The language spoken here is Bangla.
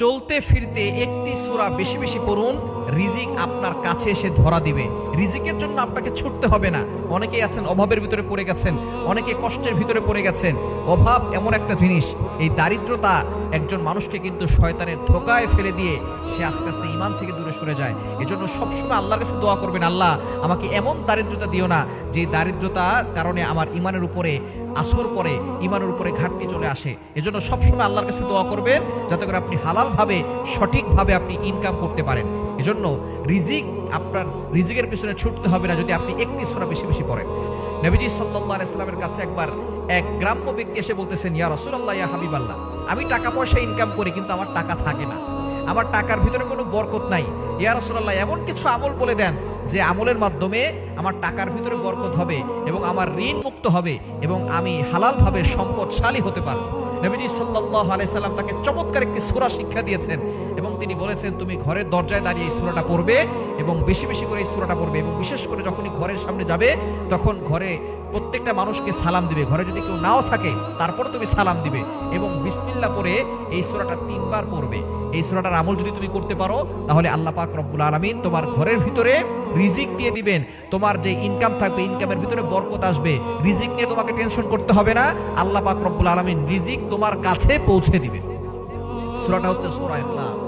চলতে ফিরতে একটি সূরা বেশি বেশি পড়ুন, রিজিক আপনার কাছে এসে ধরা দিবে। রিজিকের জন্য আপনাকে ছুটতে হবে না। অনেকেই আছেন অভাবের ভিতরে পড়ে গেছেন, অনেকে কষ্টের ভিতরে পড়ে গেছেন। অভাব এমন একটা জিনিস, এই দারিদ্রতা একজন মানুষকে কিন্তু শয়তানের ধোকায় ফেলে দিয়ে সে আস্তে আস্তে ঈমান থেকে দূরে সরে যায়। এজন্য সবসময় আল্লাহর কাছে দোয়া করবেন, আল্লাহ আমাকে এমন দারিদ্রতা দিও না যে দারিদ্রতার কারণে আমার ঈমানের উপরে আসর পরে, ঈমানের উপরে ঘাটতি চলে আসে। এজন্য সবসময় আল্লাহর কাছে দোয়া করবেন যাতে করে আপনি হালালভাবে সঠিকভাবে আপনি ইনকাম করতে পারেন। এজন্য আপনার রিজিকের পিছনে ছুটতে হবে না যদি আপনি একটি সূরা বেশি বেশি পড়েন। নবীজি সাল্লাল্লাহু আলাইহি সাল্লামের কাছে একবার এক গ্রাম্য ব্যক্তি এসে বলতেছেন, ইয়া রাসূলুল্লাহ, ইয়া হাবিবাল্লাহ, আমি টাকা পয়সা ইনকাম করি কিন্তু আমার টাকা থাকে না, আমার টাকার ভিতরে কোনো বরকত নাই। ইয়া রাসূলুল্লাহ, এমন কিছু আমল বলে দেন যে আমলের মাধ্যমে আমার টাকার ভিতরে বরকত হবে এবং আমার ঋণ মুক্ত হবে এবং আমি হালালভাবে সম্পদশালী হতে পারবো। নবীজি সাল্লাল্লাহু আলাইহি সাল্লাম তাকে চমৎকার একটি সূরা শিক্ষা দিয়েছেন এবং তিনি বলেছেন, তুমি ঘরের দরজায় দাঁড়িয়ে এই সূরাটা পড়বে এবং বেশি বেশি করে এই সূরাটা পড়বে এবং বিশেষ করে যখনই ঘরের সামনে যাবে তখন ঘরে প্রত্যেকটা মানুষকে সালাম দিবে। ঘরে যদি কেউ নাও থাকে তারপরে তুমি সালাম দিবে এবং বিসমিল্লাহ পড়ে এই সূরাটা 3 বার পড়বে। এই সূরাটার আমল যদি তুমি করতে পারো তাহলে আল্লাহ পাক রব্বুল আলামিন তোমার ঘরের ভিতরে রিজিক দিয়ে দিবেন। তোমার যে ইনকাম থাকবে, ইনকামের ভিতরে বরকত আসবে। রিজিক নিয়ে তোমাকে টেনশন করতে হবে না, আল্লাহ পাক রব্বুল আলামিন রিজিক তোমার কাছে পৌঁছে দিবে। সূরাটা হচ্ছে সূরা ইখলাস।